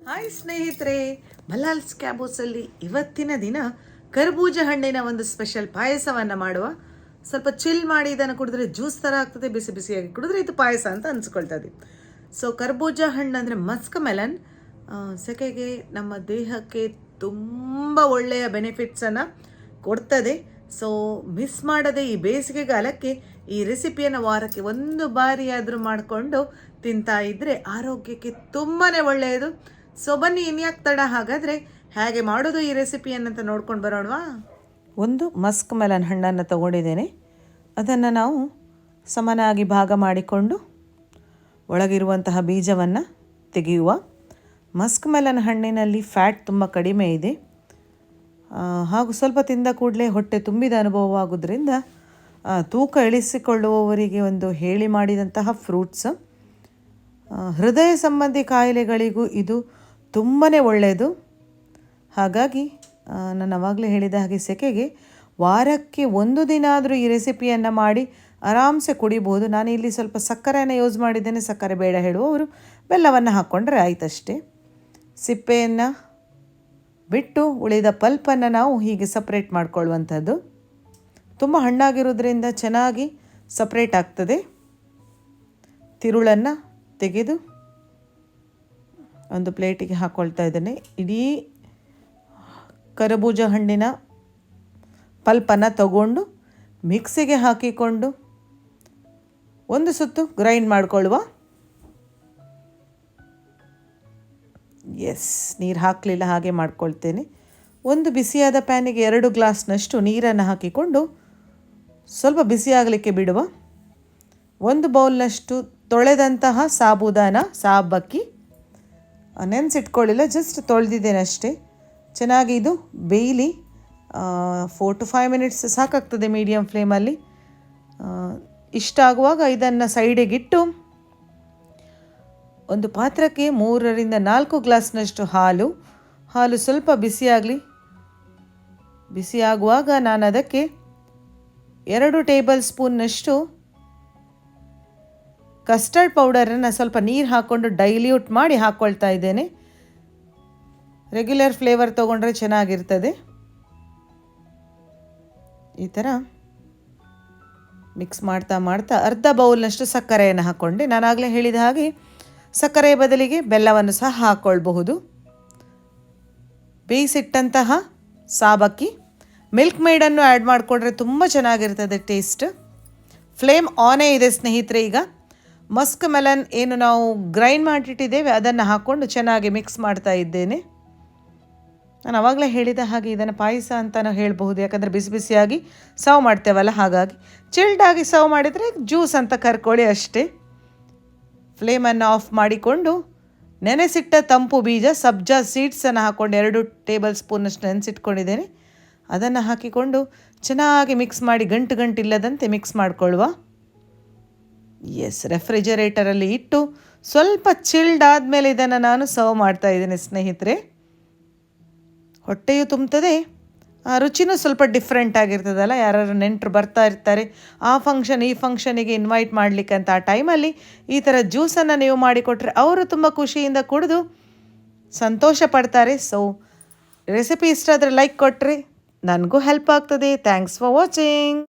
Hi ಸ್ನೇಹಿತರೆ, ಬಲ್ಲಾಲ್ಸ್ ಕ್ಯಾಬೋಸಲ್ಲಿ ಇವತ್ತಿನ ದಿನ ಕರ್ಬೂಜ ಹಣ್ಣಿನ ಒಂದು ಸ್ಪೆಷಲ್ ಪಾಯಸವನ್ನು ಮಾಡುವ. ಸ್ವಲ್ಪ ಚಿಲ್ ಮಾಡಿ ಇದನ್ನು ಕುಡಿದ್ರೆ ಜ್ಯೂಸ್ ಥರ ಆಗ್ತದೆ, ಬಿಸಿ ಬಿಸಿಯಾಗಿ ಕುಡಿದ್ರೆ ಇದು ಪಾಯಸ ಅಂತ ಅನ್ಸ್ಕೊಳ್ತದೆ. ಸೊ ಕರ್ಬೂಜ ಹಣ್ಣು ಅಂದರೆ ಮಸ್ಕ್ಮೆಲನ್, ಸೆಕೆಗೆ ನಮ್ಮ ದೇಹಕ್ಕೆ ತುಂಬ ಒಳ್ಳೆಯ ಬೆನಿಫಿಟ್ಸನ್ನು ಕೊಡ್ತದೆ. ಸೊ ಮಿಸ್ ಮಾಡದೆ ಈ ಬೇಸಿಗೆಗಾಲಕ್ಕೆ ಈ ರೆಸಿಪಿಯನ್ನು ವಾರಕ್ಕೆ ಒಂದು ಬಾರಿಯಾದರೂ ಮಾಡಿಕೊಂಡು ತಿಂತಾ ಇದ್ದರೆ ಆರೋಗ್ಯಕ್ಕೆ ತುಂಬಾ ಒಳ್ಳೆಯದು. ಸೊ ಬನ್ನಿ, ಇನ್ಯಾಕೆ ತಡ, ಹಾಗಾದರೆ ಹೇಗೆ ಮಾಡೋದು ಈ ರೆಸಿಪಿಯನ್ನಂತ ನೋಡ್ಕೊಂಡು ಬರೋಣವಾ. ಒಂದು ಮಸ್ಕ್ ಮೆಲನ್ ಹಣ್ಣನ್ನು ತಗೊಂಡಿದ್ದೇನೆ. ಅದನ್ನು ನಾವು ಸಮನಾಗಿ ಭಾಗ ಮಾಡಿಕೊಂಡು ಒಳಗಿರುವಂತಹ ಬೀಜವನ್ನು ತೆಗೆಯುವ. ಮಸ್ಕ್ ಮೆಲನ್ ಹಣ್ಣಿನಲ್ಲಿ ಫ್ಯಾಟ್ ತುಂಬ ಕಡಿಮೆ ಇದೆ, ಹಾಗೂ ಸ್ವಲ್ಪ ತಿಂದ ಕೂಡಲೇ ಹೊಟ್ಟೆ ತುಂಬಿದ ಅನುಭವವಾಗೋದ್ರಿಂದ ತೂಕ ಇಳಿಸಿಕೊಳ್ಳುವವರಿಗೆ ಒಂದು ಹೇಳಿ ಮಾಡಿದಂತಹ ಫ್ರೂಟ್ಸ್. ಹೃದಯ ಸಂಬಂಧಿ ಕಾಯಿಲೆಗಳಿಗೂ ಇದು ತುಂಬಾ ಒಳ್ಳೆಯದು. ಹಾಗಾಗಿ ನಾನು ಆವಾಗಲೇ ಹೇಳಿದ ಹಾಗೆ ಸೆಕೆಗೆ ವಾರಕ್ಕೆ ಒಂದು ದಿನ ಆದರೂ ಈ ರೆಸಿಪಿಯನ್ನು ಮಾಡಿ ಆರಾಮ್ಸೆ ಕುಡಿಬೋದು. ನಾನು ಇಲ್ಲಿ ಸ್ವಲ್ಪ ಸಕ್ಕರೆಯನ್ನು ಯೂಸ್ ಮಾಡಿದ್ದೇನೆ. ಸಕ್ಕರೆ ಬೇಡ ಹೇಳುವವರು ಬೆಲ್ಲವನ್ನು ಹಾಕ್ಕೊಂಡ್ರೆ ಆಯ್ತಷ್ಟೇ. ಸಿಪ್ಪೆಯನ್ನು ಬಿಟ್ಟು ಉಳಿದ ಪಲ್ಪನ್ನು ನಾವು ಹೀಗೆ ಸಪ್ರೇಟ್ ಮಾಡ್ಕೊಳ್ಳುವಂಥದ್ದು. ತುಂಬ ಹಣ್ಣಾಗಿರೋದ್ರಿಂದ ಚೆನ್ನಾಗಿ ಸಪ್ರೇಟ್ ಆಗ್ತದೆ. ತಿರುಳನ್ನು ತೆಗೆದು ಒಂದು ಪ್ಲೇಟಿಗೆ ಹಾಕ್ಕೊಳ್ತಾ ಇದ್ದೇನೆ. ಇಡೀ ಕರಬೂಜ ಹಣ್ಣಿನ ಪಲ್ಪನ್ನು ತಗೊಂಡು ಮಿಕ್ಸಿಗೆ ಹಾಕಿಕೊಂಡು ಒಂದು ಸುತ್ತು ಗ್ರೈಂಡ್ ಮಾಡಿಕೊಳ್ಳುವ. ನೀರು ಹಾಕಲಿಲ್ಲ, ಹಾಗೆ ಮಾಡ್ಕೊಳ್ತೇನೆ. ಒಂದು ಬಿಸಿಯಾದ ಪ್ಯಾನಿಗೆ 2 ಗ್ಲಾಸ್ನಷ್ಟು ನೀರನ್ನು ಹಾಕಿಕೊಂಡು ಸ್ವಲ್ಪ ಬಿಸಿಯಾಗಲಿಕ್ಕೆ ಬಿಡುವ. 1 ಬೌಲ್ನಷ್ಟು ತೊಳೆದಂತಹ ಸಾಬುದಾನ, ಸಾಬಕ್ಕಿ ನೆನೆಸಿಟ್ಕೊಳ್ಳಿಲ್ಲ, ಜಸ್ಟ್ ತೊಳೆದಿದ್ದೇನೆ ಅಷ್ಟೇ. ಚೆನ್ನಾಗಿ ಇದು ಬೇಯಲಿ. 4 to 5 ಮಿನಿಟ್ಸ್ ಸಾಕಾಗ್ತದೆ ಮೀಡಿಯಮ್ ಫ್ಲೇಮಲ್ಲಿ. ಇಷ್ಟ ಆಗುವಾಗ ಇದನ್ನು ಸೈಡಿಗಿಟ್ಟು ಒಂದು ಪಾತ್ರಕ್ಕೆ 3 ರಿಂದ 4 ಗ್ಲಾಸ್ನಷ್ಟು ಹಾಲು ಸ್ವಲ್ಪ ಬಿಸಿಯಾಗಲಿ. ಬಿಸಿಯಾಗುವಾಗ ನಾನು ಅದಕ್ಕೆ 2 ಟೇಬಲ್ ಸ್ಪೂನ್ನಷ್ಟು ಕಸ್ಟರ್ಡ್ ಪೌಡರನ್ನು ಸ್ವಲ್ಪ ನೀರು ಹಾಕ್ಕೊಂಡು ಡೈಲ್ಯೂಟ್ ಮಾಡಿ ಹಾಕ್ಕೊಳ್ತಾ ಇದ್ದೇನೆ. ರೆಗ್ಯುಲರ್ ಫ್ಲೇವರ್ ತೊಗೊಂಡ್ರೆ ಚೆನ್ನಾಗಿರ್ತದೆ. ಈ ಥರ ಮಿಕ್ಸ್ ಮಾಡ್ತಾ ಅರ್ಧ ಬೌಲ್ನಷ್ಟು ಸಕ್ಕರೆಯನ್ನು ಹಾಕ್ಕೊಂಡೆ. ನಾನಾಗಲೇ ಹೇಳಿದ ಹಾಗೆ ಸಕ್ಕರೆಯ ಬದಲಿಗೆ ಬೆಲ್ಲವನ್ನು ಸಹ ಹಾಕ್ಕೊಳ್ಬಹುದು. ಬೇಯಿಸಿಟ್ಟಂತಹ ಸಾಬಕ್ಕಿ, ಮಿಲ್ಕ್ ಮೇಡನ್ನು ಆ್ಯಡ್ ಮಾಡಿಕೊಂಡ್ರೆ ತುಂಬ ಚೆನ್ನಾಗಿರ್ತದೆ ಟೇಸ್ಟ್. ಫ್ಲೇಮ್ ಆನೇ ಇದೆ ಸ್ನೇಹಿತರೆ. ಈಗ ಮಸ್ಕ್ ಮೆಲನ್ ಏನು ನಾವು ಗ್ರೈಂಡ್ ಮಾಡಿಟ್ಟಿದ್ದೇವೆ ಅದನ್ನು ಹಾಕ್ಕೊಂಡು ಚೆನ್ನಾಗಿ ಮಿಕ್ಸ್ ಮಾಡ್ತಾ ಇದ್ದೇನೆ. ನಾನು ಆವಾಗಲೇ ಹೇಳಿದ ಹಾಗೆ ಇದನ್ನು ಪಾಯಸ ಅಂತಲೂ ಹೇಳಬಹುದು, ಯಾಕಂದರೆ ಬಿಸಿ ಬಿಸಿಯಾಗಿ ಸರ್ವ್ ಮಾಡ್ತೇವಲ್ಲ, ಹಾಗಾಗಿ ಚಿಲ್ಡಾಗಿ ಸರ್ವ್ ಮಾಡಿದರೆ ಜ್ಯೂಸ್ ಅಂತ ಕರ್ಕೊಳ್ಳಿ ಅಷ್ಟೇ. ಫ್ಲೇಮನ್ನು ಆಫ್ ಮಾಡಿಕೊಂಡು ನೆನೆಸಿಟ್ಟ ತಂಪು ಬೀಜ ಸಬ್ಜಾ ಸೀಡ್ಸನ್ನು ಹಾಕ್ಕೊಂಡು 2 ಟೇಬಲ್ ಸ್ಪೂನಷ್ಟು ನೆನೆಸಿಟ್ಕೊಂಡಿದ್ದೇನೆ. ಅದನ್ನು ಹಾಕಿಕೊಂಡು ಚೆನ್ನಾಗಿ ಮಿಕ್ಸ್ ಮಾಡಿ ಗಂಟು ಇಲ್ಲದಂತೆ ಮಿಕ್ಸ್ ಮಾಡಿಕೊಳ್ಳುವ. ರೆಫ್ರಿಜರೇಟರಲ್ಲಿ ಇಟ್ಟು ಸ್ವಲ್ಪ ಚಿಲ್ಡ್ ಆದಮೇಲೆ ಇದನ್ನು ನಾನು ಸರ್ವ್ ಮಾಡ್ತಾ ಇದ್ದೇನೆ ಸ್ನೇಹಿತರೆ. ಹೊಟ್ಟೆಯು ತುಂಬ್ತದೆ, ರುಚಿನೂ ಸ್ವಲ್ಪ ಡಿಫ್ರೆಂಟ್ ಆಗಿರ್ತದಲ್ಲ. ಯಾರು ನೆಂಟರು ಬರ್ತಾ ಇರ್ತಾರೆ, ಆ ಫಂಕ್ಷನ್ ಈ ಫಂಕ್ಷನಿಗೆ ಇನ್ವೈಟ್ ಮಾಡಲಿಕ್ಕೆ ಅಂತ, ಆ ಟೈಮಲ್ಲಿ ಈ ಥರ ಜ್ಯೂಸನ್ನು ನೀವು ಮಾಡಿಕೊಟ್ರೆ ಅವರು ತುಂಬ ಖುಷಿಯಿಂದ ಕುಡಿದು ಸಂತೋಷ ಪಡ್ತಾರೆ. ಸೊ ರೆಸಿಪಿ ಇಷ್ಟ ಆದರೆ ಲೈಕ್ ಕೊಟ್ಟರೆ ನನಗೂ ಹೆಲ್ಪ್ ಆಗ್ತದೆ. Thanks for watching.